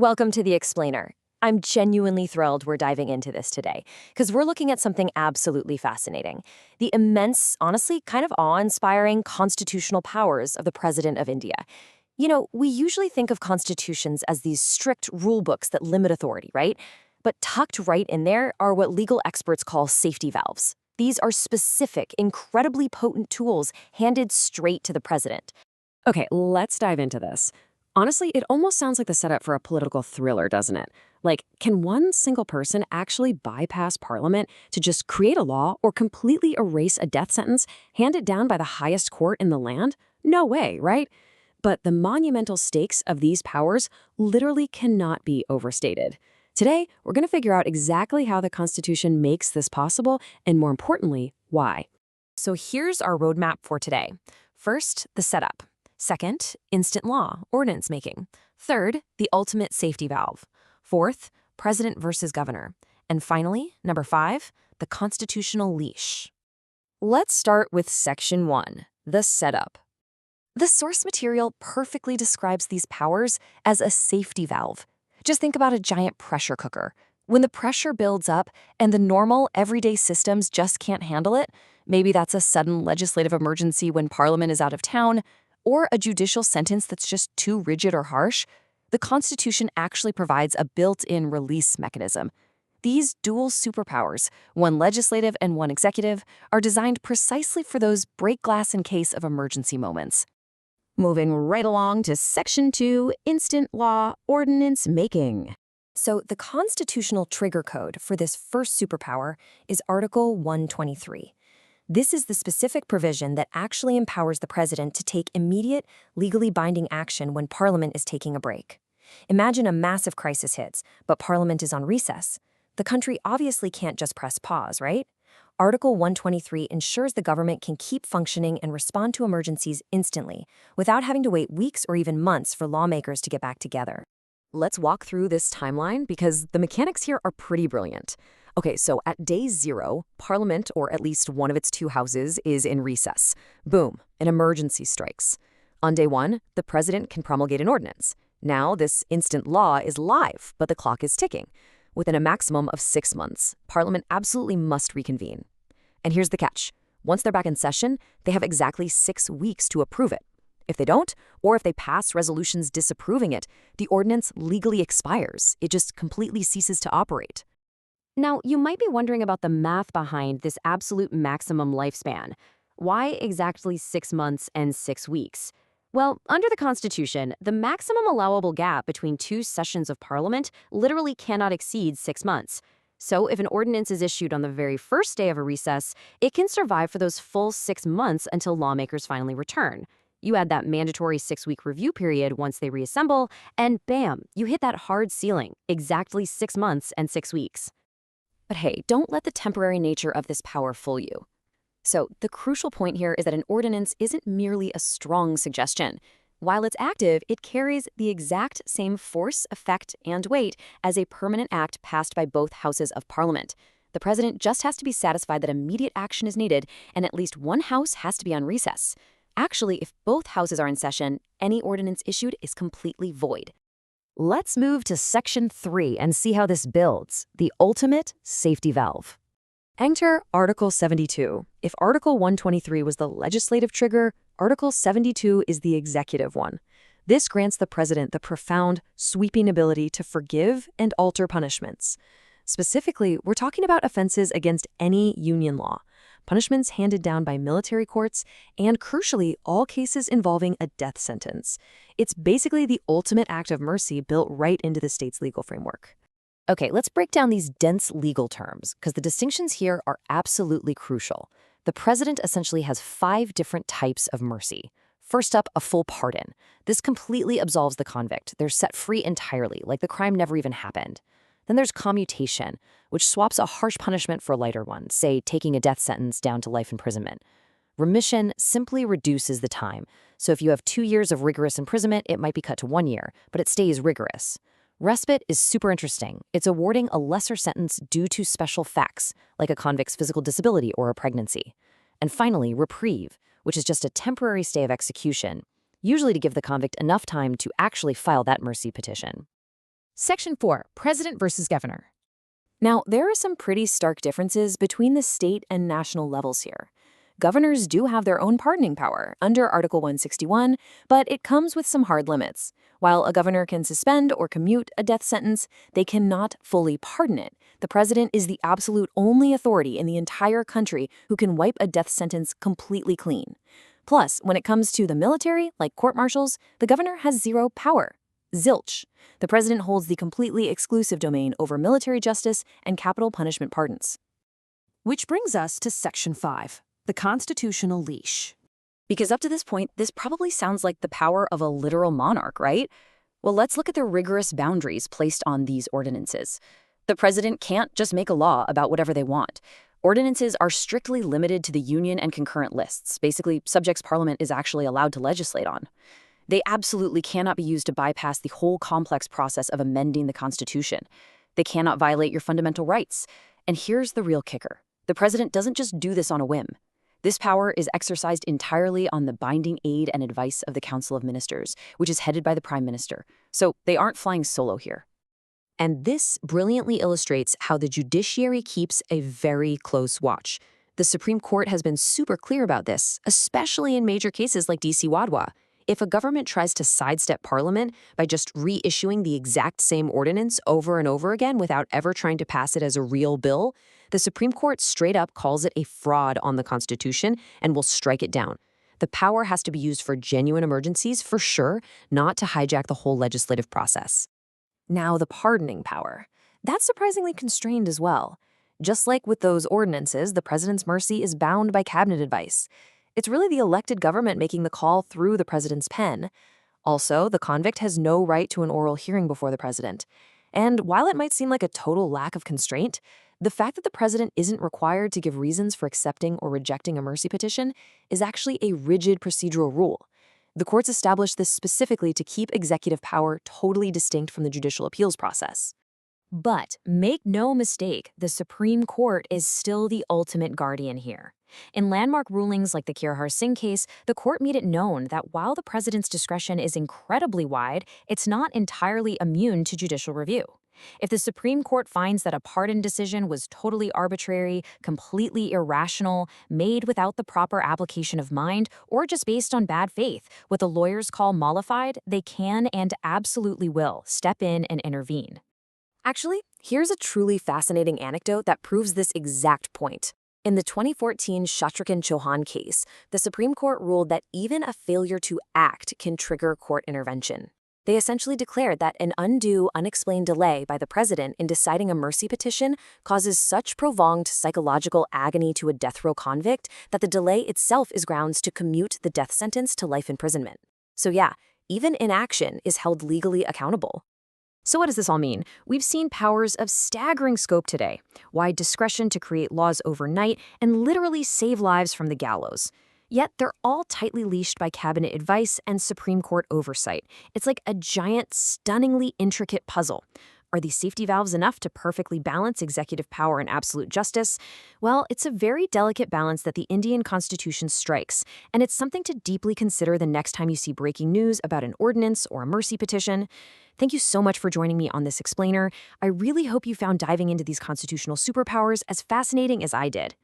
Welcome to The Explainer. I'm genuinely thrilled we're diving into this today because we're looking at something absolutely fascinating: the immense, honestly, kind of awe inspiring constitutional powers of the President of India. We usually think of constitutions as these strict rule books that limit authority, right? But tucked right in there are what legal experts call safety valves. These are specific, incredibly potent tools handed straight to the president. Okay, let's dive into this. Honestly, it almost sounds like the setup for a political thriller, doesn't it? Like, can one single person actually bypass Parliament to just create a law or completely erase a death sentence handed down by the highest court in the land? No way, right? But the monumental stakes of these powers literally cannot be overstated. Today, we're going to figure out exactly how the Constitution makes this possible, and more importantly, why. So here's our roadmap for today. First, the setup. Second, instant law, ordinance making. Third, the ultimate safety valve. Fourth, president versus governor. And finally, number 5, the constitutional leash. Let's start with Section 1, the setup. The source material perfectly describes these powers as a safety valve. Just think about a giant pressure cooker. When the pressure builds up and the normal, everyday systems just can't handle it, maybe that's a sudden legislative emergency when Parliament is out of town, or a judicial sentence that's just too rigid or harsh, the Constitution actually provides a built-in release mechanism. These dual superpowers, one legislative and one executive, are designed precisely for those break glass in case of emergency moments. Moving right along to Section 2, instant law, ordinance making. So the constitutional trigger code for this first superpower is Article 123. This is the specific provision that actually empowers the president to take immediate, legally binding action when Parliament is taking a break. Imagine a massive crisis hits, but Parliament is on recess. The country obviously can't just press pause, right? Article 123 ensures the government can keep functioning and respond to emergencies instantly, without having to wait weeks or even months for lawmakers to get back together. Let's walk through this timeline because the mechanics here are pretty brilliant. Okay, so at day 0, Parliament, or at least one of its 2 houses, is in recess. Boom, an emergency strikes. On day 1, the president can promulgate an ordinance. Now, this instant law is live, but the clock is ticking. Within a maximum of 6 months, Parliament absolutely must reconvene. And here's the catch. Once they're back in session, they have exactly 6 weeks to approve it. If they don't, or if they pass resolutions disapproving it, the ordinance legally expires. It just completely ceases to operate. Now, you might be wondering about the math behind this absolute maximum lifespan. Why exactly 6 months and 6 weeks? Well, under the Constitution, the maximum allowable gap between 2 sessions of Parliament literally cannot exceed 6 months. So if an ordinance is issued on the very first day of a recess, it can survive for those full 6 months until lawmakers finally return. You add that mandatory 6-week review period once they reassemble, and bam, you hit that hard ceiling, exactly 6 months and 6 weeks. But hey, don't let the temporary nature of this power fool you. So the crucial point here is that an ordinance isn't merely a strong suggestion. While it's active, it carries the exact same force, effect, and weight as a permanent act passed by both houses of Parliament. The president just has to be satisfied that immediate action is needed, and at least one house has to be on recess. Actually, if both houses are in session, any ordinance issued is completely void. Let's move to Section 3 and see how this builds, the ultimate safety valve. Enter Article 72. If Article 123 was the legislative trigger, Article 72 is the executive one. This grants the president the profound, sweeping ability to forgive and alter punishments. Specifically, we're talking about offenses against any union law, punishments handed down by military courts, and crucially, all cases involving a death sentence. It's basically the ultimate act of mercy built right into the state's legal framework. Okay, let's break down these dense legal terms, because the distinctions here are absolutely crucial. The president essentially has 5 different types of mercy. First up, a full pardon. This completely absolves the convict. They're set free entirely, like the crime never even happened. Then there's commutation, which swaps a harsh punishment for a lighter one, say taking a death sentence down to life imprisonment. Remission simply reduces the time. So if you have 2 years of rigorous imprisonment, it might be cut to 1 year, but it stays rigorous. Respite is super interesting. It's awarding a lesser sentence due to special facts, like a convict's physical disability or a pregnancy. And finally, reprieve, which is just a temporary stay of execution, usually to give the convict enough time to actually file that mercy petition. Section 4. President versus Governor. Now, there are some pretty stark differences between the state and national levels here. Governors do have their own pardoning power under Article 161, but it comes with some hard limits. While a governor can suspend or commute a death sentence, they cannot fully pardon it. The president is the absolute only authority in the entire country who can wipe a death sentence completely clean. Plus, when it comes to the military, like court-martials, the governor has zero power. Zilch. The president holds the completely exclusive domain over military justice and capital punishment pardons. Which brings us to Section 5. The constitutional leash. Because up to this point, this probably sounds like the power of a literal monarch, right? Well, let's look at the rigorous boundaries placed on these ordinances. The president can't just make a law about whatever they want. Ordinances are strictly limited to the union and concurrent lists, basically subjects Parliament is actually allowed to legislate on. They absolutely cannot be used to bypass the whole complex process of amending the Constitution. They cannot violate your fundamental rights. And here's the real kicker. The president doesn't just do this on a whim. This power is exercised entirely on the binding aid and advice of the Council of Ministers, which is headed by the Prime Minister. So they aren't flying solo here. And this brilliantly illustrates how the judiciary keeps a very close watch. The Supreme Court has been super clear about this, especially in major cases like DC Wadhwa. If a government tries to sidestep Parliament by just reissuing the exact same ordinance over and over again without ever trying to pass it as a real bill, the Supreme Court straight up calls it a fraud on the Constitution and will strike it down. The power has to be used for genuine emergencies, for sure, not to hijack the whole legislative process. Now, the pardoning power. That's surprisingly constrained as well. Just like with those ordinances, the president's mercy is bound by cabinet advice. It's really the elected government making the call through the president's pen. Also, the convict has no right to an oral hearing before the president. And while it might seem like a total lack of constraint, the fact that the president isn't required to give reasons for accepting or rejecting a mercy petition is actually a rigid procedural rule. The courts established this specifically to keep executive power totally distinct from the judicial appeals process. But make no mistake, the Supreme Court is still the ultimate guardian here. In landmark rulings like the Kirhar Singh case, the court made it known that while the president's discretion is incredibly wide, it's not entirely immune to judicial review. If the Supreme Court finds that a pardon decision was totally arbitrary, completely irrational, made without the proper application of mind, or just based on bad faith, what the lawyers call mollified, they can and absolutely will step in and intervene. Actually, here's a truly fascinating anecdote that proves this exact point. In the 2014 Shatrughan Chauhan case, the Supreme Court ruled that even a failure to act can trigger court intervention. They essentially declared that an undue, unexplained delay by the president in deciding a mercy petition causes such prolonged psychological agony to a death row convict that the delay itself is grounds to commute the death sentence to life imprisonment. So yeah, even inaction is held legally accountable. So what does this all mean? We've seen powers of staggering scope today, wide discretion to create laws overnight, and literally save lives from the gallows. Yet they're all tightly leashed by cabinet advice and Supreme Court oversight. It's like a giant, stunningly intricate puzzle. Are these safety valves enough to perfectly balance executive power and absolute justice? Well, it's a very delicate balance that the Indian Constitution strikes, and it's something to deeply consider the next time you see breaking news about an ordinance or a mercy petition. Thank you so much for joining me on this explainer. I really hope you found diving into these constitutional superpowers as fascinating as I did.